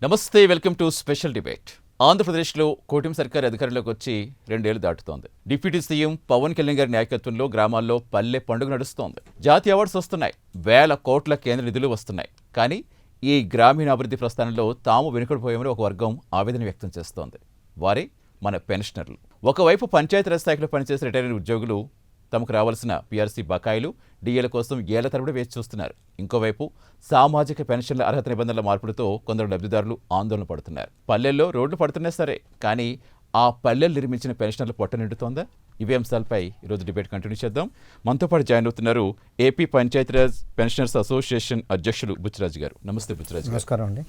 నమస్తే, welcome to special debate. ఆంధ్రప్రదేశ్లో కూటమి సర్కార్ అధికారంలోకి వచ్చి 2 ఏళ్లు దాటుతోంది. డిప్యూటీ సీఎం పవన్ కళ్యాణ్ గారి నాయకత్వంలో గ్రామాల్లో పల్లె పండుగ నడుస్తోంది. జాతీయ అవార్డ్స్ వస్తున్నాయి, వేల కోట్ల కేంద్ర నిధులు వస్తున్నాయి. కానీ ఈ గ్రామీణాభివృద్ధి ప్రస్థానంలో తాము వెనుకడిపోయామని ఒక వర్గం ఆవేదన వ్యక్తం చేస్తోంది. వారే మన పెన్షనర్లు. ఒకవైపు పంచాయతీరాజ్ శాఖలో పనిచేసే రిటైర్ అయిన ఉద్యోగులు తమకు రావాల్సిన పీఆర్సీ బకాయిలు, డిఏల కోసం ఏళ్ల తరబడి వేచి చూస్తున్నారు. ఇంకోవైపు సామాజిక పెన్షన్ల అర్హత నిబంధనల మార్పులతో కొందరు లబ్ధిదారులు ఆందోళన పడుతున్నారు. పల్లెల్లో రోడ్లు పడుతున్నా సరే, కానీ ఆ పల్లెలు నిర్మించిన పెన్షనర్లు పొట్ట నిండుతోందా? ఇవే అంశాలపై ఈరోజు డిబేట్ కంటిన్యూ చేద్దాం. మనతో పాటు జాయిన్ అవుతున్నారు ఏపీ పంచాయతీరాజ్ పెన్షనర్స్ అసోసియేషన్ అధ్యక్షులు బుచ్చిరాజు గారు. నమస్తే బుచ్చిరాజు. నమస్కారం అండి.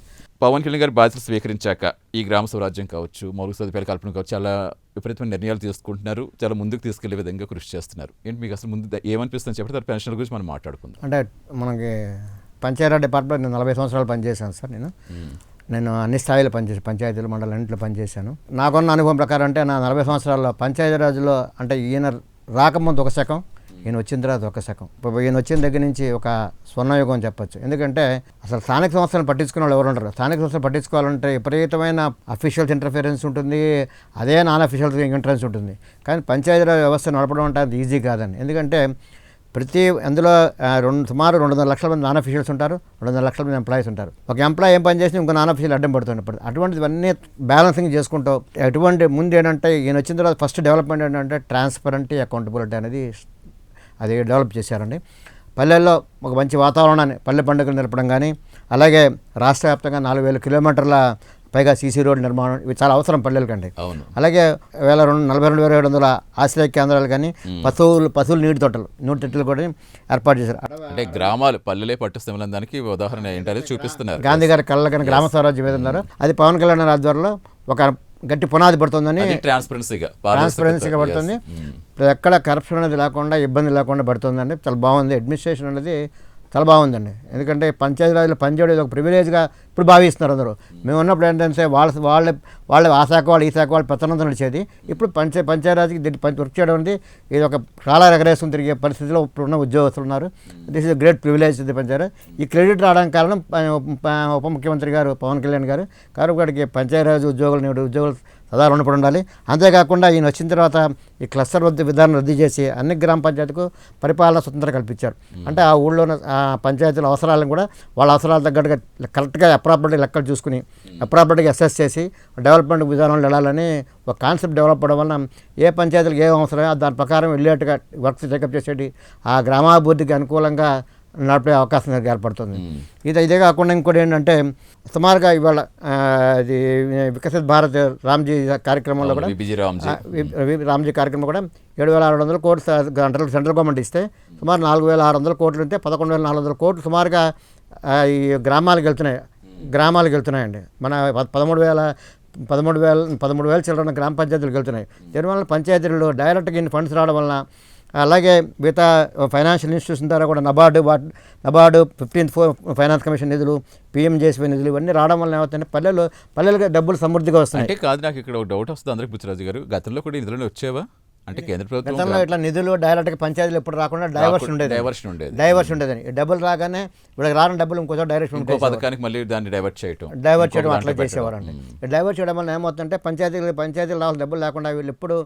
పవన్ కళ్యాణ్ గారు బాధ్యతలు స్వీకరించాక ఈ గ్రామ స్వరాజ్యం కావచ్చు, మౌలిక సదుపాయాల కల్పన కావచ్చు, చాలా విపరీతమైన నిర్ణయాలు తీసుకుంటున్నారు. చాలా ముందుకు తీసుకెళ్లే విధంగా కృషి చేస్తున్నారు. ఏంటి మీకు అసలు ముందు ఏమనిపిస్తుంది చెప్పండి, తర్వాత పెన్షన్ల గురించి మనం మాట్లాడుకుందాం. అంటే మనకి పంచాయతీరాజ్ డిపార్ట్మెంట్ నేను 40 సంవత్సరాలు పనిచేశాను సార్. నేను అన్ని స్థాయిలో పనిచేసాను, పంచాయతీలు మండలాన్నింటిలో పనిచేశాను. నాకున్న అనుభవం ప్రకారం అంటే నా 40 సంవత్సరాల్లో పంచాయతీరాజ్లో అంటే ఈయన రాకముందు ఒక శకం, ఈయన వచ్చిన తర్వాత ఒక శకం. ఇప్పుడు ఈయన వచ్చిన దగ్గర నుంచి ఒక స్వర్ణయుగం అని చెప్పొచ్చు. ఎందుకంటే అసలు స్థానిక సంస్థలను పట్టించుకునే వాళ్ళు ఎవరు ఉంటారు? స్థానిక సంస్థలు పట్టించుకోవాలంటే విపరీతమైన అఫీషియల్స్ ఇంటర్ఫిరెన్స్ ఉంటుంది, అదే నాన్ అఫీషియల్స్ ఇంటరెన్స్ ఉంటుంది. కానీ పంచాయతీరాజ్ వ్యవస్థ నడపడం అంటే అది ఈజీ కాదండి. ఎందుకంటే అందులో సుమారు 200 లక్షల మంది నాన్ అఫీషియల్స్ ఉంటారు, 200 లక్షల మంది ఎంప్లాయీస్ ఉంటారు. ఒక ఎంప్లాయీ ఏం పని చేసి ఇంకో నాన్ అఫీషియల్ అడ్డం పడుతున్నప్పుడు అటువంటివన్నీ బ్యాలెన్సింగ్ చేసుకుంటూ ఎటువంటి ముందు ఏంటంటే ఈయన వచ్చిన తర్వాత ఫస్ట్ డెవలప్మెంట్ ఏంటంటే ట్రాన్స్పరెంటీ, అకౌంటబిలిటీ అనేది అది డెవలప్ చేశారండి. పల్లెల్లో ఒక మంచి వాతావరణాన్ని, పల్లె పండుగలు నిలపడం కానీ, అలాగే రాష్ట్ర వ్యాప్తంగా 4000 కిలోమీటర్ల పైగా సీసీ రోడ్డు నిర్మాణం, ఇవి చాలా అవసరం పల్లెలకండి. అలాగే 42,700 ఆశ్రయ కేంద్రాలు కానీ, పశువులు నీటి తొట్టెలు కూడా ఏర్పాటు చేశారు. అంటే గ్రామాలు పల్లెలే పట్టుస్థితులు దానికి ఉదాహరణ ఏంటనేది చూపిస్తున్నారు. గాంధీ గారి కళ్ళ కానీ గ్రామ స్వరాజ్యం ఏదన్నారు అది పవన్ కళ్యాణ్ ఆధ్వర్యంలో ఒక గట్టి పునాది పడుతుందని, ట్రాన్స్పరెన్సీగా పడుతుంది. ఎక్కడ కరప్షన్ అనేది లేకుండా, ఇబ్బంది లేకుండా పడుతుందండి. చాలా బాగుంది. అడ్మినిస్ట్రేషన్ అనేది చాలా బాగుందండి. ఎందుకంటే పంచాయతీరాజ్లో పనిచేయడం ఒక ప్రివిలేజ్గా ఇప్పుడు భావిస్తున్నారు అందరూ. మేము ఉన్నప్పుడు ఏంటంటే వాళ్ళ ఆ శాఖ వాళ్ళు, ఈ శాఖ వాళ్ళు పెత్తనంతో నడిచేది. ఇప్పుడు పంచాయతీరాజ్కి వర్క్ చేయడం అనేది ఇది ఒక చాలా ఎగరేసుకుని తిరిగే పరిస్థితిలో ఇప్పుడున్న ఉద్యోగస్తులు ఉన్నారు. దిస్ ఇస్ గ్రేట్ ప్రివిలేజ్ ఇది పంచాయతీ. ఈ క్రెడిట్ రావడానికి కారణం ఉప ముఖ్యమంత్రి గారు పవన్ కళ్యాణ్ గారు. కాబట్టి పంచాయతీరాజ్ ఉద్యోగులు సదా రుణపడి ఉండాలి. అంతేకాకుండా ఈయన వచ్చిన తర్వాత ఈ క్లస్టర్ విధానం రద్దు చేసి అన్ని గ్రామ పంచాయతీకు పరిపాలన స్వతంత్రం కల్పించారు. అంటే ఆ ఊళ్ళో ఆ పంచాయతీల అవసరాలను కూడా వాళ్ళ అవసరాల తగ్గట్టుగా కరెక్ట్గా అప్రాపర్టీ లెక్కలు చూసుకుని అప్రాపర్టీగా అసెస్ చేసి డెవలప్మెంట్ విధానంలో వెళ్ళాలని ఒక కాన్సెప్ట్ డెవలప్ అవ్వడం వల్ల ఏ పంచాయతీలకు ఏం అవసరమో దాని ప్రకారం వెళ్ళేట్టుగా వర్క్స్ టేకప్ చేసేటి ఆ గ్రామాభివృద్ధికి అనుకూలంగా నడిపే అవకాశం ఏర్పడుతుంది. ఇదే కాకుండా ఇంకోటి ఏంటంటే సుమారుగా ఇవాళ ఇది వికసిత్ భారత్ రామ్జీ కార్యక్రమంలో కూడా రామ్జీ కార్యక్రమం కూడా 7,600 కోట్లు సెంట్రల్ గవర్నమెంట్ ఇస్తే సుమారు 4,600 కోట్లు ఉంటే 11,400 కోట్లు సుమారుగా ఈ గ్రామాలకు వెళ్తున్నాయండి. మన 13,000 చిల్లర గ్రామ పంచాయతీలకు వెళ్తున్నాయి. దీనివల్ల పంచాయతీలలో డైరెక్ట్గా ఇన్ని ఫండ్స్ రావడం వలన, అలాగే మిగతా ఫైనాన్షియల్ ఇన్స్టిట్యూషన్ ద్వారా కూడా నబార్డు 15th ఫైనాన్స్ కమిషన్ నిధులు, PMJSY నిధులు ఇవన్నీ రావడం వల్ల ఏమవుతుంది, పల్లెలకు డబ్బులు సమృద్ధిగా వస్తున్నాయి. అంటే కాదు, నాకు ఇక్కడ ఒక డౌట్ వస్తుంది అందరికి. బుచ్చిరాజు గారు, గతంలో కూడా నిధులు వచ్చేవా? అంటే కేంద్ర ప్రభుత్వం గతంలో ఇట్లా నిధులు డైరెక్ట్గా పంచాయతీలు ఎప్పుడు రాకుండా డైవర్షన్ ఉండేదని డబ్బులు రాగానే వీళ్ళకి రాని డబ్బులు ఇంకో డైరెక్షన్ పథకానికి మళ్ళీ దాన్ని డైవర్ట్ చేయడం అట్లా చేసేవారండి. డైవర్ట్ చేయడం వల్ల ఏమవుతుందంటే పంచాయతీలు రావాల్సిన డబ్బులు లేకుండా వీళ్ళు ఎప్పుడు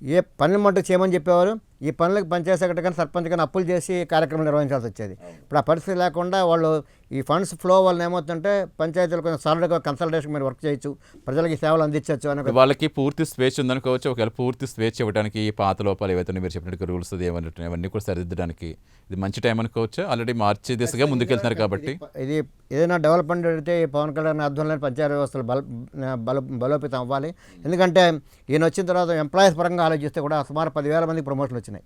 ఏ పనులు మట్టుకు చేయమని చెప్పేవారు. ఈ పనులకు పంచాయతీ సెక్రటరీ కానీ సర్పంచ్ కానీ అప్పులు చేసి కార్యక్రమం నిర్వహించాల్సి వచ్చేది. ఇప్పుడు ఆ పరిస్థితి లేకుండా వాళ్ళు ఈ ఫండ్స్ ఫ్లో వల్ల ఏమవుతుందంటే పంచాయతీలు కొంచెం సాలిడ్గా కన్సల్టేషన్ మీరు వర్క్ చేయొచ్చు, ప్రజలకి సేవలు అందించవచ్చు అని. వాళ్ళకి పూర్తి స్వేచ్ఛ ఉందనుకోవచ్చు. ఒకవేళ పూర్తి స్వేచ్ఛ ఇవ్వడానికి పాత లోపాలు ఏవైతే మీరు చెప్పినట్టు రూల్స్ అవన్నీ కూడా సరిదిద్దడానికి ఇది మంచి టైం అనుకోవచ్చు. ఆల్రెడీ మార్చి దిశగా ముందుకెళ్తున్నారు కాబట్టి ఇది ఏదైనా డెవలప్మెంట్ అయితే పవన్ కళ్యాణ్ ఆధ్వర్యంలో పంచాయతీ వ్యవస్థలు బలోపేతం అవ్వాలి. ఎందుకంటే ఈయన వచ్చిన తర్వాత ఎంప్లాయీస్ పరంగా ఆలోచిస్తే కూడా సుమారు 10,000 మందికి ప్రమోషన్లు వచ్చినాయి.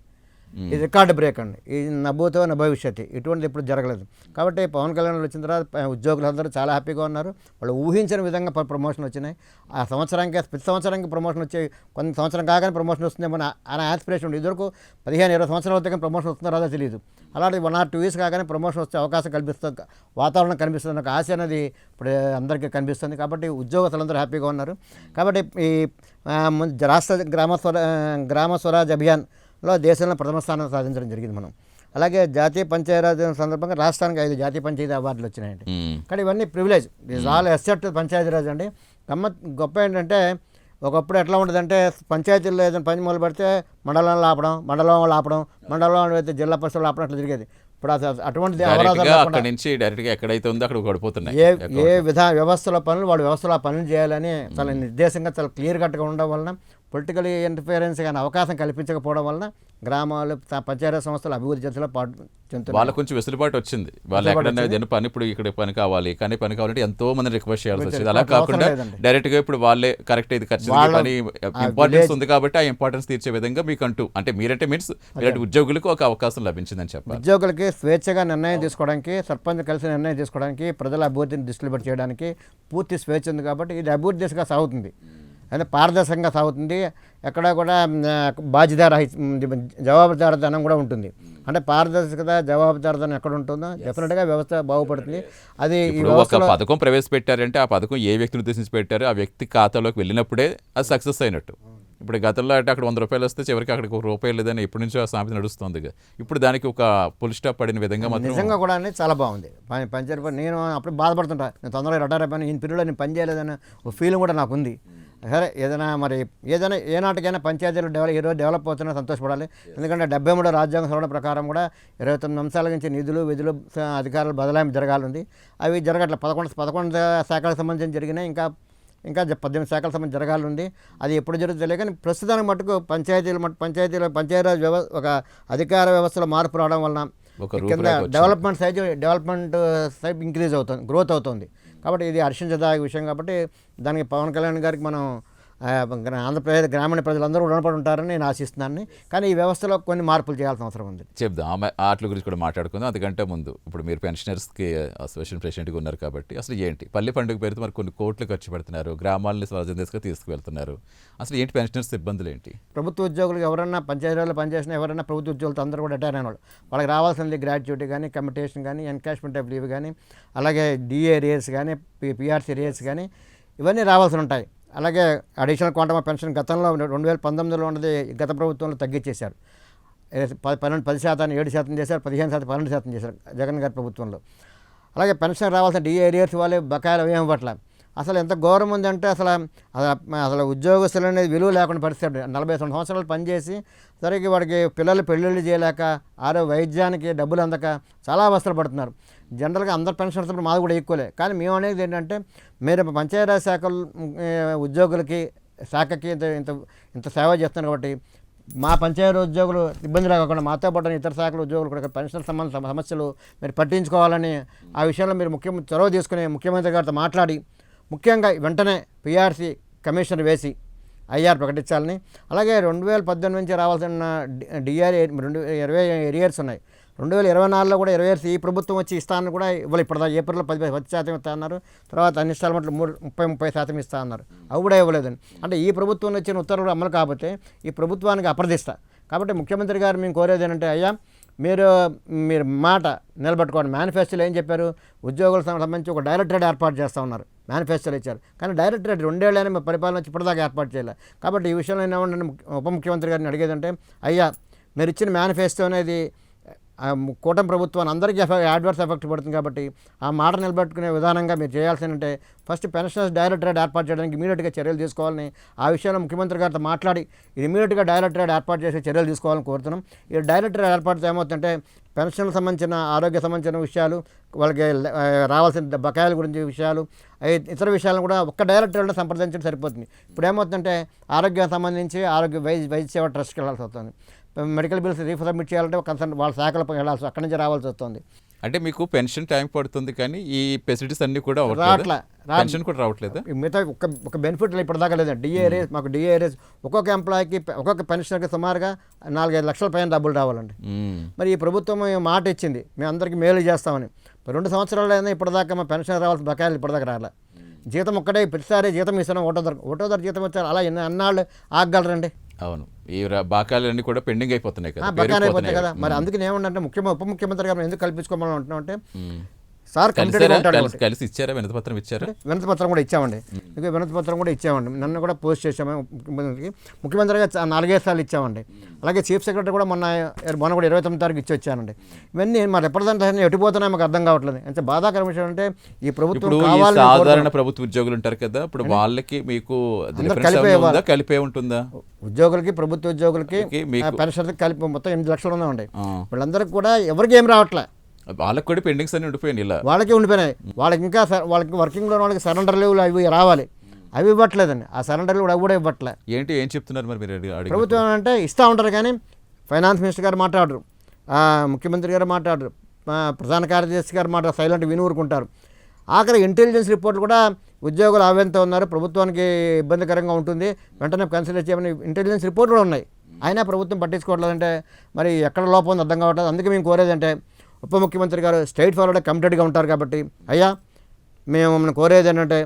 ఇది రికార్డు బ్రేక్ అండి. ఇది నభూతో భవిష్యత్తు, ఇటువంటిది ఇప్పుడు జరగలేదు. కాబట్టి పవన్ కళ్యాణ్ వచ్చిన తర్వాత ఉద్యోగులందరూ చాలా హ్యాపీగా ఉన్నారు. వాళ్ళు ఊహించిన విధంగా ప్రమోషన్ వచ్చినాయి. ఆ ప్రతి సంవత్సరానికి ప్రమోషన్ వచ్చే, కొన్ని సంవత్సరం కాగానే ప్రమోషన్ వస్తుందేమో అని ఆస్పిరేషన్ ఉంది. ఇదివరకు 15-20 సంవత్సరాల వరకు ప్రమోషన్ వస్తుందో రాదో తెలియదు. అలాంటి 1 or 2 years కాగానే ప్రమోషన్ వచ్చే అవకాశం కల్పిస్తుంది, వాతావరణం కనిపిస్తుంది, ఒక ఆశ అనేది ఇప్పుడు అందరికీ కనిపిస్తుంది. కాబట్టి ఉద్యోగస్తులందరూ హ్యాపీగా ఉన్నారు. కాబట్టి ఈ రాష్ట్ర గ్రామ స్వరాజ్ అభియాన్లో దేశంలో ప్రథమ స్థానం సాధించడం జరిగింది మనం. అలాగే జాతీయ పంచాయతీరాజ్ సందర్భంగా రాష్ట్రానికి 5 జాతీయ పంచాయతీ అవార్డులు వచ్చినాయండి. కానీ ఇవన్నీ privilege, this all except Panchayati Raj అండి. గొప్ప ఏంటంటే ఒకప్పుడు ఎట్లా ఉంటుందంటే పంచాయతీల్లో ఏదైనా పని మొదలు పెడితే మండలంలో ఆపడం, మండలంలో అయితే జిల్లా పరిషత్లో ఆపడం అట్లా జరిగేది. ఇప్పుడు అటువంటి అక్కడి నుంచి డైరెక్ట్గా ఎక్కడైతే ఉందో అక్కడ పడిపోతున్నాయి. ఏ వ్యవస్థలో పనులు వాడు వ్యవస్థలో ఆ పనులు చేయాలని చాలా నిర్దేశంగా చాలా క్లియర్ కట్గా ఉండడం వలన, పొలిటికల్ ఇంటర్ఫియరెన్స్ కానీ అవకాశం కల్పించకపోవడం వలన గ్రామాలు పంచాయతీ సంస్థలు అభివృద్ధి చేసేలా చెందుతారు. వాళ్ళకు కొంచెం వెసులుబాటు వచ్చింది. వాళ్ళు ఎక్కడైనా ఏదైనా పని ఇప్పుడు ఇక్కడ పని కావాలి, కానీ పని కావాలంటే ఎంతో మంది రిక్వెస్ట్ చేయాల్సి వచ్చింది. అలా కాకుండా డైరెక్ట్ గా ఇప్పుడు వాళ్ళే కరెక్ట్ ఇది ఖర్చు పని ఇంపార్టెన్స్ ఉంది కాబట్టి ఆ ఇంపార్టెన్స్ తీర్చే విధంగా మీకంటూ అంటే మీరంటే మీన్స్ మీరంటే ఉద్యోగులకు ఒక అవకాశం లభించిందని చెప్పాలి. ఉద్యోగులకి స్వేచ్ఛగా నిర్ణయం తీసుకోవడానికి, సర్పంచ్ కలిసి నిర్ణయం తీసుకోవడానికి, ప్రజల అభివృద్ధిని దృష్టిలో పెట్టి చేయడానికి పూర్తి స్వేచ్ఛ ఉంది కాబట్టి ఇది అభివృద్ధి దిశగా సాగుతుంది. అంటే పారదర్శకంగా సాగుతుంది. ఎక్కడ కూడా జవాబుదారితనం కూడా ఉంటుంది. అంటే పారదర్శకత, జవాబుదారితనం ఎక్కడ ఉంటుందో డెఫినెట్గా వ్యవస్థ బాగుపడుతుంది. అది ఒక పథకం ప్రవేశపెట్టారంటే ఆ పథకం ఏ వ్యక్తిని ఉద్దేశించి పెట్టారో ఆ వ్యక్తి ఖాతాలోకి వెళ్ళినప్పుడే అది సక్సెస్ అయినట్టు. ఇప్పుడు గతంలో అంటే అక్కడ 100 రూపాయలు వస్తే చివరికి అక్కడికి ₹1 లేదని ఎప్పటి నుంచో ఆ సామెత నడుస్తుంది. ఇప్పుడు దానికి ఒక ఫుల్ స్టాప్ పడిన విధంగా మాత్రం నిజంగా కూడా చాలా బాగుంది. పంచాయతీ నేను అప్పుడు బాధపడుతుంటా, నేను తొందరగా రిటైర్ అయిపోయాను, ఈ పీరియడ్లో నేను పని చేయలేదని ఒక ఫీలింగ్ కూడా నాకు ఉంది. సరే ఏదైనా ఏనాటికైనా పంచాయతీలు ఈరోజు డెవలప్ అవుతున్నా సంతోషపడాలి. ఎందుకంటే 73 రాజ్యాంగ సవరణ ప్రకారం కూడా 29 అంశాల నుంచి నిధులు, విధులు, అధికారులు బదలాయింపు జరగాలి. అవి జరగట్లే. 11 శాఖలకు సంబంధించి జరిగినాయి. ఇంకా 18 శాఖల సంబంధించి జరగాలి. అది ఎప్పుడు జరుగుతుందో తెలియదు. కానీ ప్రస్తుతానికి మటుకు పంచాయతీరాజ్ ఒక అధికార వ్యవస్థలో మార్పు రావడం వలన కింద డెవలప్మెంట్ సైజ్ ఇంక్రీజ్ అవుతుంది, గ్రోత్ అవుతుంది. కాబట్టి ఇది హర్షించదగ్గ విషయం. కాబట్టి దానికి పవన్ కళ్యాణ్ గారికి మనం ఆంధ్రప్రదేశ్ గ్రామీణ ప్రజలందరూ రుణపడి ఉంటారని నేను ఆశిస్తున్నాను. కానీ ఈ వ్యవస్థలో కొన్ని మార్పులు చేయాల్సిన అవసరం ఉంది. చెప్దాం, వాటి గురించి కూడా మాట్లాడుకుందాం. అందుకంటే ముందు ఇప్పుడు మీరు పెన్షనర్స్కి అసోసియేషన్ ప్రెసిడెంట్గా ఉన్నారు కాబట్టి అసలు ఏంటి పల్లె పండుగ పేరుతో మరి కొన్ని కోట్లు ఖర్చు పెడుతున్నారు, గ్రామాలని స్వతంత్రంగా తీసుకువెళ్తున్నారు. అసలు ఏంటి పెన్షనర్స్ ఇబ్బందులు ఏంటి? ప్రభుత్వ ఉద్యోగులు ఎవరైనా పంచాయతీరాజ్లో పనిచేసిన ఎవరైనా ప్రభుత్వ ఉద్యోగులతో అందరూ కూడా రిటైర్ అయిన వాళ్ళు, వాళ్ళకి రావాల్సింది గ్రాట్యుటీ కానీ, కమిటేషన్ కానీ, ఎన్కాష్మెంట్ ఆఫ్ లీవ్ కానీ, అలాగే డిఏ రేట్స్ కానీ, పిఆర్సీ రేట్స్ కానీ ఇవన్నీ రావాల్సి ఉంటాయి. అలాగే అడిషనల్ క్వాంటమ్ ఆఫ్ పెన్షన్ గతంలో 2019లో ఉన్నది గత ప్రభుత్వంలో తగ్గించేశారు. 10% 7% చేశారు, 15% 12% చేశారు జగన్ గారి ప్రభుత్వంలో. అలాగే పెన్షన్ రావాల్సిన డిఏ ఏరియాస్ వాళ్ళే బకాయిలు ఏమి పట్ల అసలు ఎంత ఘోరం ఉందంటే అసలు ఉద్యోగస్తులు అనేది విలువ లేకుండా పరిస్థితి. 49 సంవత్సరాలు పనిచేసి సరిగ్గా వాడికి పిల్లలు పెళ్ళిళ్ళు చేయలేక, వైద్యానికి డబ్బులు అందక చాలా అవస్థలు పడుతున్నారు. జనరల్గా అందరు పెన్షన్స్ మాది కూడా ఈక్వలే. కానీ మేము అనేది ఏంటంటే మీరు పంచాయతీరాజ్ ఉద్యోగులకి శాఖకి ఇంత సేవ చేస్తున్నారు కాబట్టి మా పంచాయతీ ఉద్యోగులు ఇబ్బంది రాకుండా మాతో పాటు ఇతర శాఖల ఉద్యోగులు కూడా పెన్షన్ సంబంధ సమస్యలు మీరు పట్టించుకోవాలని ఆ విషయంలో మీరు చొరవ తీసుకుని ముఖ్యమంత్రి గారితో మాట్లాడి ముఖ్యంగా వెంటనే పిఆర్సీ కమిషన్ వేసి ఐఆర్ ప్రకటించాలని, అలాగే 2018 నుంచి రావాల్సిన డిఆర్ 20 ఏరియర్స్ ఉన్నాయి. 2024లో కూడా 20 ఏరియర్స్ ఈ ప్రభుత్వం వచ్చి ఇస్తానని కూడా ఇవ్వాలి. ఇప్పుడు ఏప్రిల్లో 10% ఇస్తా అన్నారు. తర్వాత అన్ని ఇన్స్టాల్మెంట్లు 30% ఇస్తా అన్నారు. అవి కూడా ఇవ్వలేదని. అంటే ఈ ప్రభుత్వం వచ్చిన ఉత్తర్వులు అమలు కాకపోతే ఈ ప్రభుత్వానికి అప్రదిష్ట. కాబట్టి ముఖ్యమంత్రి గారు మేము కోరేది ఏంటంటే, అయ్యా మీరు మాట నిలబెట్టుకోండి. మేనిఫెస్టోలో ఏం చెప్పారు? ఉద్యోగులకు సంబంధించి ఒక డైరెక్టరేట్ ఏర్పాటు చేస్తూ ఉన్నారు. మేనిఫెస్టోలో ఇచ్చారు. కానీ డైరెక్టరేట్ 2 ఏళ్ళైనా మీ పరిపాలన వచ్చి ఇప్పటిదాకా ఏర్పాటు చేయాలి. కాబట్టి ఈ విషయంలో ఏమంటే ఉప ముఖ్యమంత్రి గారిని అడిగేదంటే, అయ్యా మీరు ఇచ్చిన మేనిఫెస్టో అనేది కూటమి ప్రభుత్వాన్ని అందరికీ అడ్వర్స్ ఎఫెక్ట్ పడుతుంది. కాబట్టి ఆ మాట నిలబెట్టుకునే విధానంగా మీరు చేయాల్సిందంటే ఫస్ట్ పెన్షనర్స్ డైరెక్టరేట్ ఏర్పాటు చేయడానికి ఇమీడియట్గా చర్యలు తీసుకోవాలని, ఆ విషయంలో ముఖ్యమంత్రి గారితో మాట్లాడి ఇమీడియట్గా డైరెక్టరేట్ ఏర్పాటు చేసే చర్యలు తీసుకోవాలని కోరుతున్నాం. ఈ డైరెక్టరేట్ ఏర్పాటు ఏమవుతుందంటే పెన్షన్లకు సంబంధించిన, ఆరోగ్య సంబంధించిన విషయాలు, వాళ్ళకి రావాల్సిన బకాయిల గురించి విషయాలు, ఇతర విషయాలను కూడా ఒక్క డైరెక్టరేట్లో సంప్రదించడం సరిపోతుంది. ఇప్పుడు ఏమవుతుందంటే ఆరోగ్యానికి సంబంధించి వైద్య సేవ ట్రస్ట్కి వెళ్ళాల్సి వస్తుంది. మెడికల్ బిల్స్ రీసబ్మిట్ చేయాలంటే ఒక కన్సర్న్ వాళ్ళ శాఖలకు వెళ్ళాల్సి అక్కడి నుంచి రావాల్సి వస్తుంది. అంటే మీకు పెన్షన్ టైం పడుతుంది కానీ ఈ ఫెసిలిటీస్ అన్ని కూడా పెన్షన్ కూడా రావట్లేదు. మిగతా ఒక బెనిఫిట్ ఇప్పటిదాకా లేదండి. డిఏరేస్ మాకు డిఏరేస్ ఒక్కొక్క ఎంప్లాయీకి ఒక్కొక్క పెన్షనర్కి సుమారుగా 4-5 లక్షల పైన డబ్బులు రావాలండి. మరి ఈ ప్రభుత్వం మాట ఇచ్చింది మేము అందరికీ మేలు చేస్తామని. 2 సంవత్సరాలు అయినా ఇప్పటిదాకా మా పెన్షన్ రావాల్సిన బకాయిలు ఇప్పటిదాకా రాలే. జీతం ఒక్కటే ప్రతిసారి జీతం ఇస్తున్నాం, ఒకటో ధర జీతం వచ్చారు. అలా అన్నాళ్ళు ఆగగలరండి? అవును, ఈ బకాయిలన్నీ కూడా పెండింగ్ అయిపోతున్నాయి కదా, బకాయిలు అయిపోతాయి కదా. మరి అందుకని ఏమంటే ఉప ముఖ్యమంత్రి గారు ఎందుకు కల్పించుకోమని అంటున్నాం అంటే సార్ కమిటెడ్గా ఉంటాడు కాబట్టి. కలిసి ఇచ్చారా వినతిపత్రం ఇచ్చారా? వినతిపత్రం కూడా ఇచ్చామండి. ఇంకా వినతిపత్రం కూడా ఇచ్చామండి. నన్ను కూడా పోస్ట్ చేసాము ముఖ్యమంత్రిగా 4-5 సార్లు ఇచ్చామండి. అలాగే చీఫ్ సెక్రటరీ కూడా మొన్న కూడా 29 తారీఖు ఇచ్చి వచ్చానండి. ఇవన్నీ మా రిప్రజెంటేషన్ ఎటుపోతున్నాయి మాకు అర్థం కావట్లేదు. ఎంత బాధాకరమైన విషయం అంటే ఈ ప్రభుత్వం సాధారణ ప్రభుత్వ ఉద్యోగులు ఉంటారు కదా, ఇప్పుడు వాళ్ళకి మీకు కలిపే ఉంటుందా? ఉద్యోగులకి, ప్రభుత్వ ఉద్యోగులకి, పెన్షన్కి కలిపి మొత్తం 8 లక్షలు ఉందండి. వీళ్ళందరికీ కూడా ఎవరికి ఏం రావట్లే. వాళ్ళకి కూడా పెండింగ్స్ అన్ని ఉండిపోయాయి. ఇలా వాళ్ళకి ఉండిపోయినాయి. వాళ్ళకి ఇంకా వాళ్ళకి వర్కింగ్లో వాళ్ళకి సరెండర్ లీవ్లు అవి రావాలి, అవి ఇవ్వట్లేదండి. ఆ సరెండర్ లీవ్లు అవి కూడా ఇవ్వట్లే. ఏం చెప్తున్నారు మరి మీరు? ప్రభుత్వం అంటే ఇస్తూ ఉంటారు కానీ ఫైనాన్స్ మినిస్టర్ గారు మాట్లాడరు, ముఖ్యమంత్రి గారు మాట్లాడరు, ప్రధాన కార్యదర్శి గారు మాట్లాడారు, సైలెంట్ వినూరుకుంటారు. ఆఖరి ఇంటెలిజెన్స్ రిపోర్ట్లు కూడా ఉద్యోగులు ఆవేంతో ఉన్నారు, ప్రభుత్వానికి ఇబ్బందికరంగా ఉంటుంది, వెంటనే కన్సిడర్ చేయమని ఇంటెలిజెన్స్ రిపోర్ట్లు కూడా ఉన్నాయి. అయినా ప్రభుత్వం పట్టించుకోవట్లేదంటే మరి ఎక్కడ లోపం ఉందో అర్థం కావట్లేదు. అందుకే మేము కోరేదంటే ఉప ముఖ్యమంత్రి గారు స్ట్రైట్ ఫార్వర్డ్ కమిటెడ్గా ఉంటారు కాబట్టి, అయ్యా మేము మమ్మల్ని కోరేది ఏంటంటే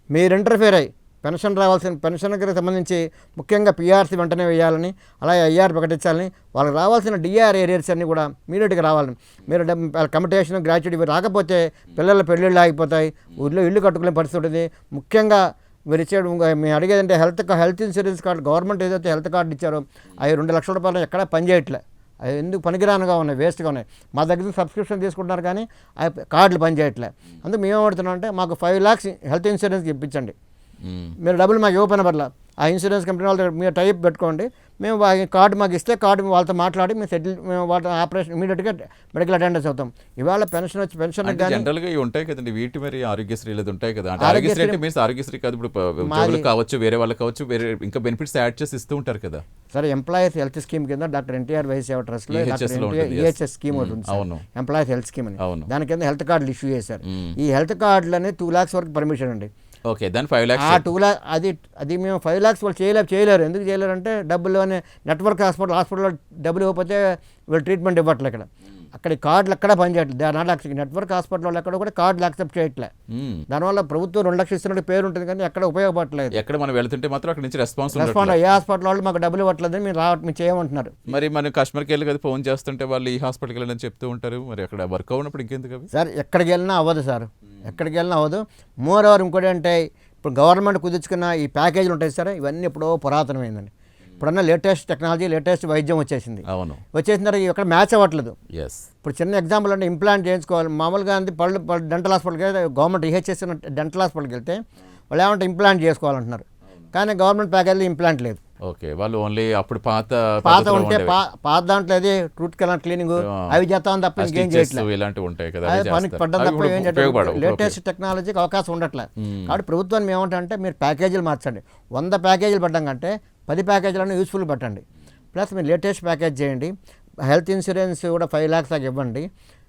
మీరు ఇంటర్ఫేర్ అయ్యి పెన్షన్కి సంబంధించి ముఖ్యంగా పిఆర్సీ వెంటనే వేయాలని, అలాగే ఐఆర్ ప్రకటించాలని, వాళ్ళకి రావాల్సిన డిఆర్ ఏరియాస్ అన్నీ కూడా ఇమీడియట్గా రావాలని. మీరు కమిటేషన్, గ్రాట్యుటీ ఇవి రాకపోతే పిల్లల పెళ్ళిళ్ళు ఆగిపోతాయి, ఊళ్ళో ఇల్లు కట్టుకునే పరిస్థితి ఉంటుంది. ముఖ్యంగా మీరు ఇచ్చేది మేము అడిగేదంటే హెల్త్ ఇన్సూరెన్స్ కార్డు, గవర్నమెంట్ ఏదైతే హెల్త్ కార్డు ఇచ్చారో అవి 2 లక్షల రూపాయలు ఎక్కడా పనిచేయట్లే. అవి ఎందుకు పనికిరానుగా ఉన్నాయి, వేస్ట్గా ఉన్నాయి. మా దగ్గర సబ్స్క్రిప్షన్ తీసుకుంటున్నారు కానీ ఆ కార్డులు పనిచేయట్లే. అందుకు మేము ఏమడుతున్నాం అంటే మాకు 5 lakhs హెల్త్ ఇన్సూరెన్స్కి ఇప్పించండి. మీరు డబ్బులు మాకు ఇవ్వకపోయిన పర్ల ఆ ఇన్సూరెన్స్ కంపెనీ వాళ్ళతో మీరు టైప్ పెట్టుకోండి, మేము కార్డు మాకు ఇస్తే కార్డు వాళ్ళతో మాట్లాడి మేము వాళ్ళ ఆపరేషన్ ఇమీడియట్గా మెడికల్ అటెండెన్స్ అవుతాం. ఇవాళ పెన్షన్ వచ్చి పెన్షన్ జనరల్గా ఉంటాయి కదండి వీటి, మరి ఆరోగ్యశ్రీ ఉంటాయి కదా. ఆరోగ్యశ్రీ అంటే మీన్స్ ఆరోగ్యశ్రీ కాదు, ఇప్పుడు కావచ్చు, వేరే వాళ్ళకి కావచ్చు, వేరే ఇంకా బెనిఫిట్స్ యాడ్ చేసి ఇస్తూ ఉంటారు కదా. సరే, ఎంప్లాయీస్ హెల్త్ స్కీమ్ కింద డాక్టర్ ఎన్టీఆర్ వైఎస్ సేవ ట్రస్ట్లో ఈహెచ్ఎస్ స్కీమ్ ఒకటి ఉంది, ఎంప్లాయీస్ హెల్త్ స్కీమ్ అని. దాని కింద హెల్త్ కార్డులు ఇష్యూ చేశారు. ఈ హెల్త్ కార్డులని 2 lakhs వరకు పర్మిషన్ అండి. ఓకే, దాని 5 lakhs. 2 lakhs అది మేము 5 lakhs వాళ్ళు చేయలేరు. ఎందుకు చేయలేరు అంటే డబ్బులు అని నెట్వర్క్ హాస్పిటల్లో డబ్బులు ఇవ్వకపోతే వీళ్ళు ట్రీట్మెంట్ ఇవ్వట్లే. అక్కడ కార్డులు ఎక్కడ పనిచేయట్లేదు. నెట్వర్క్ హాస్పిటల్ వాళ్ళు ఎక్కడ కూడా కార్డులు యాక్సెప్ట్ చేయట్లే. దానివల్ల ప్రభుత్వం 2 లక్షలు ఇస్తున్నట్టు పేరు ఉంటుంది కానీ ఎక్కడ ఉపయోగపడలేదు. ఎక్కడ మనం వెళ్తుంటే మాత్రం అక్కడ నుంచి రెస్పాన్స్ ఏ హాస్పిటల్ వాళ్ళు మాకు డబ్బులు ఇవ్వట్లేదు, మీరు చేయమంటున్నారు. మరి మనం కస్టమర్కి వెళ్ళి కదా ఫోన్ చేస్తుంటే వాళ్ళు ఈ హాస్పిటల్కి వెళ్ళని చెప్తూ ఉంటారు. మరి అక్కడ వర్క్ అవునప్పుడు ఇంకెందుకు సార్? ఎక్కడికి వెళ్ళినా అవ్వదు సార్, ఎక్కడికి వెళ్ళినా అవ్వదు. మోర్ ఓవర్ ఇంకోటి అంటే ఇప్పుడు గవర్నమెంట్ కుదుర్చుకున్న ఈ ప్యాకేజీలు ఉంటాయి సార్, ఇవన్నీ ఎప్పుడో పురాతనమైందండి. ఇప్పుడన్నా లేటెస్ట్ టెక్నాలజీ, లేటెస్ట్ వైద్యం వచ్చేసింది. వచ్చేసిన తర్వాత ఎక్కడ మ్యాచ్ అవ్వట్లేదు. ఇప్పుడు చిన్న ఎగ్జాంపుల్ అంటే ఇంప్లాంట్ చేయించుకోవాలి. మామూలుగా పళ్ళు డెంటల్ హాస్పిటల్కి వెళ్తే, గవర్నమెంట్ ఈహెచ్ఎస్ డెంటల్ హాస్పిటల్కి వెళ్తే వాళ్ళు ఏమంటే ఇంప్లాంట్ చేసుకోవాలంటున్నారు, కానీ గవర్నమెంట్ ప్యాకేజీలో ఇంప్లాంట్ లేదు. ఓకే, వాళ్ళు ఓన్లీ అప్పుడు పాత ఉంటే పాత దాంట్లో అది రూట్ కెనాల్ క్లీనింగ్ అవి చేస్తామని తప్ప ఇంకేం చేయట్లేదు. ఇలాంటివి ఉంటాయి కదా, పనికి పడ్డం తప్ప ఏం చేయట్లేదు. లేటెస్ట్ టెక్నాలజీకి అవకాశం ఉండట్లేదు. కాబట్టి ప్రభుత్వాన్ని ఏమంటే మీరు ప్యాకేజీలు మార్చండి. 100 ప్యాకేజీలు పెట్టడం కంటే 10 ప్యాకేజీలను యూస్ఫుల్ పెట్టండి. ప్లస్ మీరు లేటెస్ట్ ప్యాకేజ్ చేయండి. హెల్త్ ఇన్సూరెన్స్ కూడా 5 lakhs దాకా ఇవ్వండి.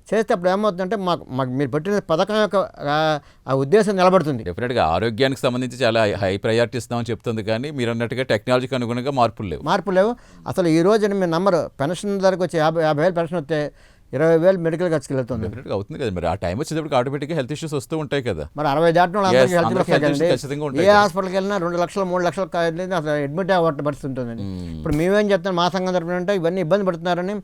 చేస్తే అప్పుడు ఏమవుతుందంటే మాకు మీరు పెట్టిన పథకం యొక్క ఆ ఉద్దేశం నిలబడుతుంది. డెఫినెట్గా ఆరోగ్యానికి సంబంధించి చాలా హై ప్రయారిటీ ఇస్తామని చెప్తుంది, కానీ మీరు అన్నట్టుగా టెక్నాలజీకి అనుగుణంగా మార్పులు లేవు. అసలు ఈ రోజు మీరు నమ్మరు, పెన్షన్ ధరకు వచ్చి 50,000 పెన్షన్ వస్తే 20,000 మెడికల్ ఖర్చుకి వెళ్తుంది. అవుతుంది కదా, మరి ఆ టైం వచ్చేటప్పుడు ఆటోమేటిక్గా హెల్త్ ఇష్యూస్ వస్తూ ఉంటాయి కదా. మరి 60 దాటిన ఏ హాస్పిటల్కి వెళ్ళినా 2 లక్షలు 3 లక్షలు అసలు అడ్మిట్ అవ్వట్టు పరిస్థితి ఉంటుందండి. ఇప్పుడు మేమేం చెప్తాం, మా సంఘం తరపున అంటే ఇవన్నీ ఇబ్బంది పడుతున్నారని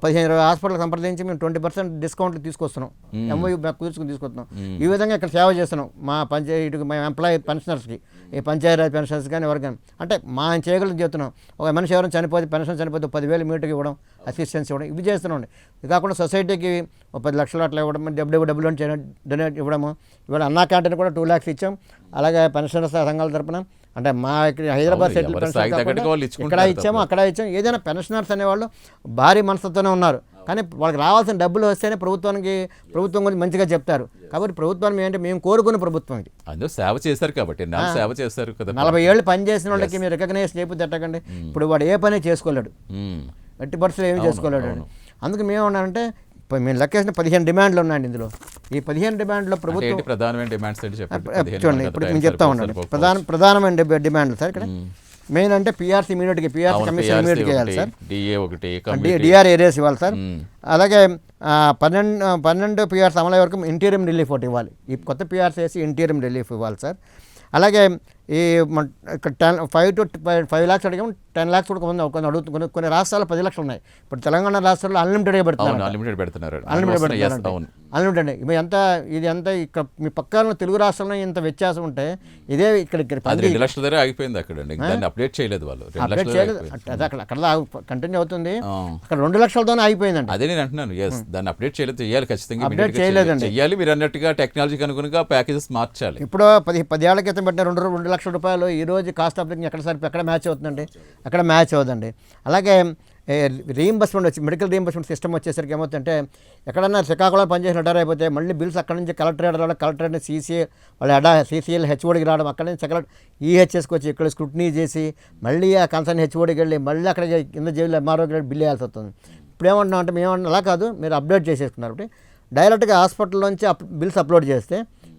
15-20 హాస్పిటల్ సంప్రదించి మేము 20% డిస్కౌంట్లు తీసుకొస్తున్నాం, ఎంఓయూ కుదుర్చుకుని తీసుకొస్తున్నాం. ఈ విధంగా ఇక్కడ సేవ చేస్తున్నాం మా పంచాయతీకి, మా ఎంప్లాయీ పెన్షనర్స్కి, ఈ పంచాయతీరాజ్ పెన్షనర్స్ కానీ ఎవరికైనా. అంటే మా చేయగలిగి చెప్తున్నాం. ఒక మనిషి ఎవరైనా చనిపోతే, పెన్షన్ చనిపోతే 10,000 మీటర్కి ఇవ్వడం, అసిస్టెన్స్ ఇవ్వడం, ఇవి చేస్తున్నాం. ఇది కాకుండా సొసైటీకి 10 లక్షలు అట్లా ఇవ్వడం, డబ్బులు డొనేట్ ఇవ్వడము. ఇవాళ అన్నా క్యాంటీన్ కూడా 2 lakhs ఇచ్చాం. అలాగే పెన్షనర్స్ సంఘాల తరపున అంటే మా ఇక్కడ హైదరాబాద్ సెటిల్ ఇక్కడ ఇచ్చాము, అక్కడ ఇచ్చాము. ఏదైనా పెన్షనర్స్ అనేవాళ్ళు భారీ మనసుతోనే ఉన్నారు, కానీ వాళ్ళకి రావాల్సిన డబ్బులు వస్తేనే ప్రభుత్వం గురించి మంచిగా చెప్తారు. కాబట్టి ప్రభుత్వం ఏంటంటే మేము కోరుకున్న ప్రభుత్వం ఇది. అందరూ సేవ చేశారు కాబట్టి సేవ చేస్తారు కదా. 40 ఏళ్ళు పని చేసిన వాళ్ళకి మీరు రికగ్నైజ్ చేయకపోతే ఎట్టకండి. ఇప్పుడు వాడు ఏ పని చేసుకోలేడు, 80% ఏమి చేసుకోలేడు. అందుకు మేమన్నానంటే మేము లెక్కేసిన 15 డిమాండ్లు ఉన్నాయండి. ఇందులో ఈ 15 డిమాండ్లో ప్రభుత్వం చూడండి, ఇప్పుడు మేము చెప్తా ఉండండి. ప్రధానమైన డిమాండ్లు సార్ ఇక్కడ మెయిన్ అంటే పిఆర్సీ ఇమీడియట్గా, పిఆర్సీ కమిషన్ ఇమీడియట్గా ఇవ్వాలి సార్. డిఆర్ ఏరియాస్ ఇవ్వాలి సార్. అలాగే 12 పిఆర్సీ అమలు వరకు ఇంటీరియం రిలీఫ్ ఒకటి ఇవ్వాలి. ఈ కొత్త పిఆర్సీ వేసి ఇంటీరియం రిలీఫ్ ఇవ్వాలి సార్. అలాగే ఈ ఇక్కడ 5 to 5 lakhs అడిగాము, 10 lakhs కూడా కొన్ని అడుగుతుంది. కొన్ని రాష్ట్రాలు 10 లక్షలు ఉన్నాయి. ఇప్పుడు తెలంగాణ రాష్ట్రంలో అన్లిమిటెడ్గా పెడుతున్నారు. అన్లిమిటెడ్ ఇవి ఎంత, ఇది ఎంత ఇక్కడ మీ పక్కన తెలుగు రాష్ట్రంలో ఇంత వ్యత్యాసం ఉంటే ఇదే ఇక్కడ 2 లక్షల దగ్గర ఆగిపోయింది. అక్కడ అప్డేట్ చేయలేదు వాళ్ళు, అప్డేట్ చేయలేదు. అది అక్కడ కంటిన్యూ అవుతుంది. అక్కడ 2 లక్షలతోనే ఆగిపోయిందండి. అదే నేను అంటున్నాను. దాన్ని అప్డేట్ చేయలేదు, చేయాలి ఖచ్చితంగా. అప్డేట్ చేయలేదండి. చేయాలి, మీరు అన్నట్టుగా టెక్నాలజీకి అనుగుణంగా ప్యాకేజెస్ మార్చాలి. ఇప్పుడు 10 ఏళ్ల క్రితం పెట్టిన 2 లక్షల రూపాయలు ఈ రోజు కాస్ట్ ఆఫ్ లివింగ్ ఎక్కడ మ్యాచ్ అవుతుందండి? ఎక్కడ మ్యాచ్ అవుతుందండి. అలాగే రీయింబర్స్మెంట్ వచ్చి మెడికల్ రీయింబర్స్మెంట్ సిస్టమ్ వచ్చేసరికి ఏమవుతుందంటే, ఎక్కడన్నా శ్రీకాకుళం పనిచేసి రిటైర్ అయిపోతే మళ్ళీ బిల్స్ అక్కడ నుంచి కలెక్టరేట్ రావడం, కలెక్టరేట్ సీసీఏ వాళ్ళ CCL హెచ్ఓడికి రావడం, అక్కడ నుంచి EHSకి వచ్చి ఇక్కడ స్క్రూటినీ చేసి మళ్ళీ ఆ కన్సర్న్ హెచ్ఓడికి వెళ్ళి మళ్ళీ అక్కడ కింద జైలు MROకి వెళ్ళి బిల్ వేయాల్సి వస్తుంది. ఇప్పుడు ఏమంటున్నాం అంటే, మేము అలా కాదు, మీరు అప్డేట్ చేసేసుకున్నారు కాబట్టి డైరెక్ట్గా హాస్పిటల్లోంచి బిల్స్ అప్లోడ్ చేస్తే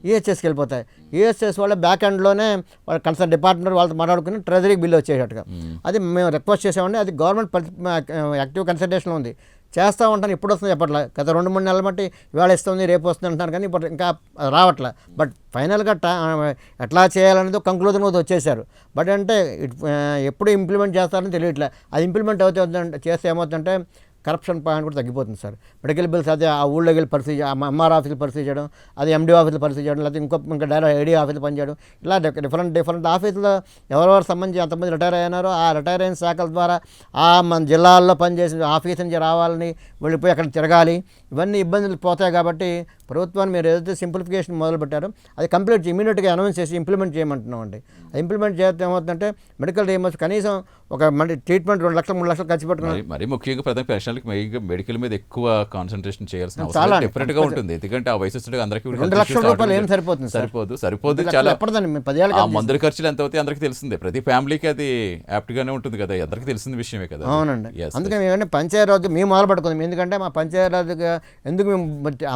EHSకి వెళ్ళిపోతాయి. EHS వాళ్ళ బ్యాక్ ఎండ్లోనే వాళ్ళ కన్సర్న్ డిపార్ట్మెంట్ వాళ్ళతో మాట్లాడుకుని ట్రెజరీకి బిల్లు వచ్చేటట్టుగా. అది మేము రిక్వెస్ట్ చేసామండి. అది గవర్నమెంట్ యాక్టివ్ కన్సల్టేషన్లో ఉంది. చేస్తూ ఉంటాను, ఇప్పుడు వస్తుంది చెప్పట్లే. గత 2-3 నెలల బట్టి ఇవాళ ఇస్తుంది రేపు వస్తుంది అంటున్నారు, కానీ ఇప్పుడు ఇంకా రావట్లే. బట్ ఫైనల్గా ఎట్లా చేయాలనేది కంక్లూజన్ మీద వచ్చేసారు. బట్ అంటే ఎప్పుడు ఇంప్లిమెంట్ చేస్తారని తెలియట్లే. అది ఇంప్లిమెంట్ అవుతుంది చేస్తే ఏమవుతుందంటే కరప్షన్ పాయింట్ కూడా తగ్గిపోతుంది సార్. మెడికల్ బిల్స్ అదే ఆ ఊళ్ళోకి వెళ్ళి పరిస్థితి, MR ఆఫీసులు పరిస్థితి చేయడం, అది MD ఆఫీసులు పరిస్థితి చేయడం, లేకపోతే ఇంకా డైరెక్ట్ AD ఆఫీసులు పనిచేయడం, ఇలా డిఫరెంట్ ఆఫీసులో ఎవరెవరు సంబంధించి ఎంతమంది రిటైర్ అయినారో ఆ రిటైర్ అయిన శాఖల ద్వారా మన జిల్లాల్లో పనిచేసిన ఆఫీస్ నుంచి రావాలని వెళ్ళిపోయి అక్కడ తిరగాలి. ఇవన్నీ ఇబ్బందులు పోతాయి. కాబట్టి ప్రభుత్వాన్ని మీరు ఏదైతే సింప్లిఫికేషన్ మొదలుపెట్టారో అది కంప్లీట్ ఇమీడియట్గా అనౌన్స్ చేసి ఇంప్లిమెంట్ చేయమంటున్నామండి. అది ఇంప్లిమెంట్ చేస్తే ఏమవుతుందంటే మెడికల్ రీయింబర్స్ కనీసం ఒక ట్రీట్మెంట్ 2 లక్షలు 3 లక్షలు ఖర్చు పెట్టుకున్నారు. మరి ముఖ్యంగా ప్రధాన పెన్షన్లకు మెడికల్ మీద ఎక్కువ కాన్సన్ట్రేషన్ చేయాల్సిన అవసరం డిఫరెంట్ గా ఉంటుంది. ఎందుకంటే ఆ వయసు అందరికీ 2 లక్షల రూపాయలు ఏం సరిపోతుంది? సరిపోదు. చాలా ఆ మందుల ఖర్చులు ఎంత అవుతాయి అందరికీ తెలిసిందే. ప్రతి ఫ్యామిలీకి అది యాప్ట్ గానే ఉంటుంది కదా, అందరికీ తెలిసిన విషయమే కదా. అవునండి. అందుకని మేము పంచాయతీరాజ్ మేము మొదలు పెట్టుకుందాం. ఎందుకంటే మా పంచాయతీరాజ్గా ఎందుకు మేము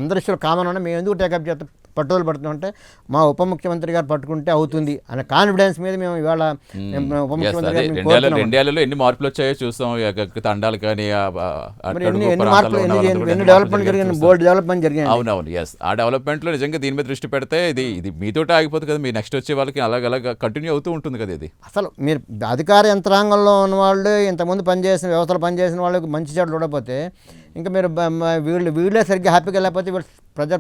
అందరి ఇష్టం కామన్ ఉన్నా మేము ఎందుకు టేకప్ చేస్తాం పట్టుదల పడుతుంటే మా ఉప ముఖ్యమంత్రి గారు పట్టుకుంటే అవుతుంది అనే కాన్ఫిడెన్స్ మీద మేము ఇవాళ ఉప ముఖ్యమంత్రి గారు 2 ఏళ్లలో ఎన్ని మార్పులు వచ్చాయో చూస్తాం. తండాలు కానీ ఎన్ని డెవలప్మెంట్ జరిగింది, బోల్డ్ డెవలప్మెంట్ జరిగింది. అవునవును. ఆ డెవలప్మెంట్ లో నిజంగా దీని మీద దృష్టి పెడితే ఇది మీతోటే ఆగిపోతుంది కదా, మీ నెక్స్ట్ వచ్చే వాళ్ళకి అలాగ కంటిన్యూ అవుతూ ఉంటుంది కదా. ఇది అసలు మీరు అధికార యంత్రాంగంలో ఉన్న వాళ్ళు, ఇంతకుముందు పనిచేసిన వ్యవస్థలు పనిచేసిన వాళ్ళకి మంచి చెడు చూడకపోతే ఇంకా మీరు వీళ్ళే సరిగ్గా హ్యాపీగా లేకపోతే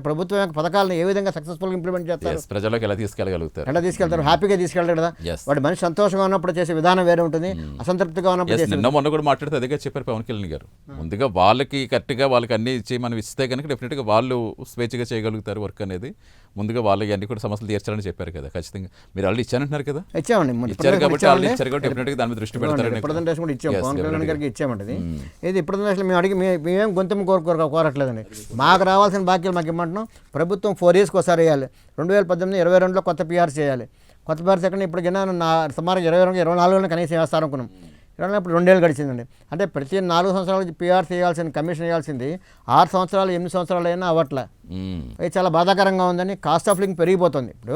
ప్రభుత్వం యొక్క పథకాలను ఏ విధంగా సక్సెస్ఫుల్గా ఇంప్లిమెంట్ చేస్తారు, ప్రజలకు ఎలా తీసుకెళ్తారు, హ్యాపీగా తీసుకెళ్తారు కదా. వాడు మనిషి సంతోషంగా ఉన్నప్పుడు చేసే విధానం వేరే ఉంటుంది, అసంతృప్తిగా ఉన్నప్పుడు నిన్న మొన్న కూడా మాట్లాడితే అదే చెప్పారు పవన్ కళ్యాణ్ గారు. ముందుగా వాళ్ళకి కరెక్ట్గా వాళ్ళకి అన్ని ఇచ్చి మనం ఇస్తే కనుక డెఫినెట్గా వాళ్ళు స్వేచ్ఛగా చేయగలుగుతారు వర్క్ అనేది. ముందుగా వాళ్ళకి అన్ని కూడా సమస్యలు తీర్చాలని చెప్పారు కదా. ఖచ్చితంగా మీరు ఆల్రెడీ ఇచ్చానంటున్నారు కదా. ఇచ్చారు కాబట్టి వాళ్ళు ఇచ్చారు కాబట్టి డెఫినెట్గా దాని మీద దృష్టి పెడతారని ప్రజెంటేషన్ కూడా ఇచ్చాము, పవన్ కళ్యాణ్ గారికి ఇచ్చామంటది. ఇది ఇప్పుడు మేము అడిగి మేమేం గొంతు కోరట్లేదండి. మాకు రావాల్సిన బాధ్యతలు మాకు ఇమ్మంటున్నాం. ప్రభుత్వం 4 yearsకి ఒకసారి వేయాలి. 2018-22లో కొత్త PRC చేయాలి. కొత్త PRC ఎక్కడ ఇప్పుడు సుమారు 23-24 కనీసం వేస్తారనుకున్నాం. ఇప్పుడు 2 ఏళ్ళు గడిచిందండి. అంటే ప్రతి 4 సంవత్సరాలకి PRC వేయాల్సింది, కమిషన్ వేయాల్సింది 6 సంవత్సరాలు 8 సంవత్సరాలు అయినా అవ్వట్లే. అది చాలా బాధాకరంగా ఉందని. కాస్ట్ ఆఫ్ లివింగ్ పెరిగిపోతుంది. ఇప్పుడు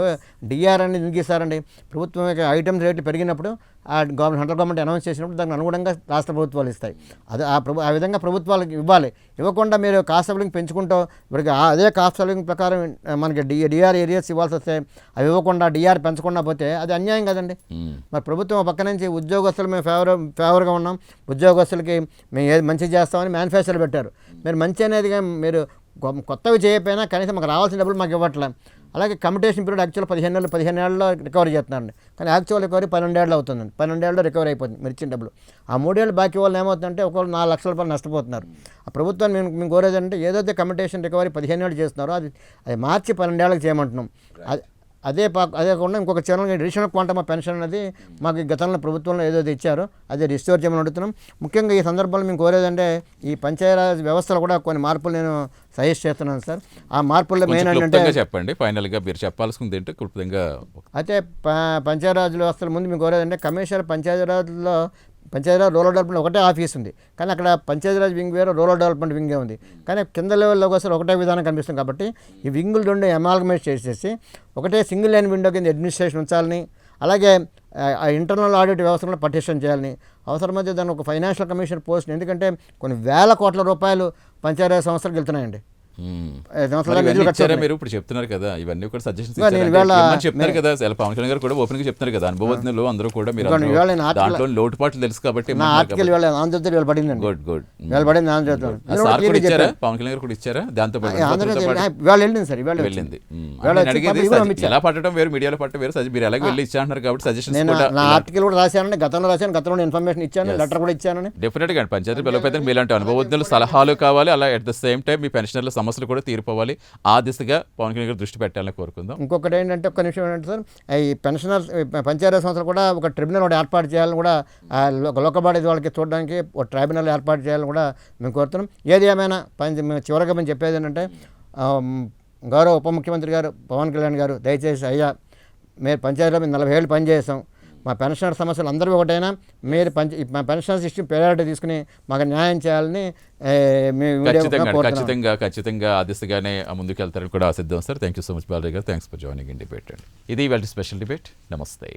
DR అనేది ఎందుకు ఇస్తారండి? ప్రభుత్వం యొక్క ఐటమ్స్ రేట్లు పెరిగినప్పుడు సెంట్రల్ గవర్నమెంట్ అనౌన్స్ చేసినప్పుడు దానికి అనుగుణంగా రాష్ట్ర ప్రభుత్వాలు ఇస్తాయి. అది ఆ విధంగా ప్రభుత్వాలకు ఇవ్వాలి. ఇవ్వకుండా మీరు కాస్ట్ ఆఫ్ లివింగ్ పెంచుకుంటూ ఇప్పటికి అదే కాస్ట్ ఆఫ్ లివింగ్ ప్రకారం మనకి DR ఏరియాస్ ఇవ్వాల్సి వస్తే అవి ఇవ్వకుండా DR పెంచకుండా పోతే అది అన్యాయం కదండి. మరి ప్రభుత్వం పక్క నుంచి ఉద్యోగస్తులు మేము ఫేవర్గా ఉన్నాం, ఉద్యోగస్తులకి మేము ఏది మంచి చేస్తామని మేనిఫెస్టోలు పెట్టారు. మీరు మంచి అనేది మీరు కొత్తవి చేయకపోయినా కనీసం మాకు రావాల్సిన డబ్బులు మాకు ఇవ్వట్లే. అలాగే కమిటేషన్ పీరియడ్ యాక్చువల్ 15 ఏళ్ళలో రికవరీ చేస్తున్నారండి. కానీ యాక్చువల్ రికవరీ 12 ఏళ్ళు అవుతుందండి. 12 ఏళ్ళలో రికవరీ అయిపోతుంది మీరు ఇచ్చిన డబ్బులు. ఆ 3 ఏళ్ళు బాకీ వాళ్ళు ఏమవుతుందంటే ఒకళ్ళు 4 లక్షల రూపాయలు నష్టపోతున్నారు. ఆ ప్రభుత్వాన్ని మేము కోరేదంటే ఏదైతే కమిటేషన్ రికవరీ 15 ఏళ్ళు చేస్తున్నారో అది మార్చి 12 ఏళ్ళకి చేయమంటున్నాం. అదే కాకుండా ఇంకొక ఛానల్ అడిషనల్ క్వాంటమ్ పెన్షన్ అనేది మాకు గతంలో ప్రభుత్వంలో ఏదైతే ఇచ్చారో అదే రిస్టోర్ చేయమని అడుగుతున్నాం. ముఖ్యంగా ఈ సందర్భంలో మేము కోరేదంటే ఈ పంచాయతీరాజ్ వ్యవస్థలో కూడా కొన్ని మార్పులు నేను సజెస్ట్ చేస్తున్నాను సార్. ఆ మార్పుల్లో మెయిన్ అంటే చెప్పండి ఫైనల్గా మీరు చెప్పాల్సింది ఏంటో క్లుప్తంగా. అయితే పంచాయతీరాజ్ వ్యవస్థల ముందు మేము కోరేదంటే కమిషనర్ పంచాయతీరాజ్ రూరల్ డెవలప్మెంట్ ఒకటే ఆఫీస్ ఉంది, కానీ అక్కడ పంచాయతీరాజ్ వింగ్ వేరే, రూరల్ డెవలప్మెంట్ వింగే ఉంది. కానీ కింద లెవెల్లోకి వస్తే ఒకటే విధానం కనిపిస్తుంది. కాబట్టి ఈ వింగులు 2 అమాల్గమేట్ చేసేసి ఒకటే సింగిల్ లైన్ విండో కింద అడ్మినిస్ట్రేషన్ ఉంచాలని, అలాగే ఇంటర్నల్ ఆడిట్ వ్యవస్థను పటిష్టం చేయాలని, అవసరమైతే దాన్ని ఒక ఫైనాన్షియల్ కమిషనర్ పోస్ట్, ఎందుకంటే కొన్ని వేల కోట్ల రూపాయలు పంచాయతీరాజ్ సంస్థలకు వెళ్తున్నాయండి. సంవత్సరాలు నిధులు ఇచ్చారా కట్టుకుంటున్నాయి. మీరు ఇప్పుడు చెప్తున్నారు కదా, ఇవన్నీ కూడా సజెషన్స్ ఇవాళ నేను ఇవాళ చెప్తున్నారు కదా, అసలు పవన్ కళ్యాణ్ గారు కూడా ఓపెన్ గా చెప్తున్నారు కదా, అనుభవజ్ఞులు అందరూ కూడా మీరు ఇవాళ ఇవాళ నేను దాంట్లో లోటుపాట్లు తెలుసు కాబట్టి నా ఆర్టికల్ వేళ ఆంధ్రజ్యోతి వేళ పడిందండి, గుడ్ గుడ్. వేళ పడింది ఆంధ్రజ్యోతిలో. సార్ కూడా ఇచ్చారా, పవన్ కళ్యాణ్ గారు కూడా ఇచ్చారా, దాంతో పాటు ఆంధ్రజ్యోతి వేళ వెళ్ళింది సార్, ఇవాళ వెళ్ళింది. వేళ నేను వచ్చి అడిగేది పంపించి కూడా పంపించారు. ఎలా పట్టడం వేరు, మీడియాలో పట్టడం వేరు, మీరు ఎలాగ వెళ్ళి ఇచ్చా అంటున్నారు కాబట్టి సజెషన్స్ నేను కూడా నా ఆర్టికల్ కూడా రాశానండి, గతంలో రాశాను, గతంలో ఇన్ఫర్మేషన్ ఇచ్చాను, లెటర్ కూడా ఇచ్చానని. డెఫినెట్ గా పంచాయతీ బలోపేతం మీలాంటి అనుభవజ్ఞులు సలహాలు కావాలి, అలా అట్ ద సేమ్ టైం మీ పెన్షనర్ల సమస్యలు కూడా తీరిపోవాలి, ఆ దిశగా పవన్ కళ్యాణ్ గారు దృష్టి పెట్టాలని కోరుకుందాం. ఇంకొకటి ఏంటంటే, ఒక్క నిమిషం ఏంటంటే సార్, ఈ పెన్షనర్స్ పంచాయతీ సంస్థలు కూడా ఒక ట్రిబ్యునల్ ఒకటి ఏర్పాటు చేయాలని కూడా, లోకల్ బాడీ వాళ్ళకి చూడడానికి ఒక ట్రైబ్యునల్ ఏర్పాటు చేయాలని కూడా మేము కోరుతున్నాం. ఏది ఏమైనా చివరగా మేము చెప్పేది ఏంటంటే, గౌరవ ఉప ముఖ్యమంత్రి గారు పవన్ కళ్యాణ్ గారు దయచేసి అయ్యా, మీరు పంచాయతీలో మేము 40 ఏళ్ళు పనిచేసాం, మా పెన్షనర్ సమస్యలు అందరూ ఒకటైనా మీరు మా పెన్షనర్ సిస్టమ్ ప్రయారిటీ తీసుకుని మాకు న్యాయం చేయాలని ఖచ్చితంగా ఆ దిశగానే ముందుకెళ్తారని కూడా ఆశిద్దాం sir. Thank you so much Balayya garu, thanks for joining in debate. ఇది ఇవాళ స్పెషల్ డిబేట్. నమస్తే.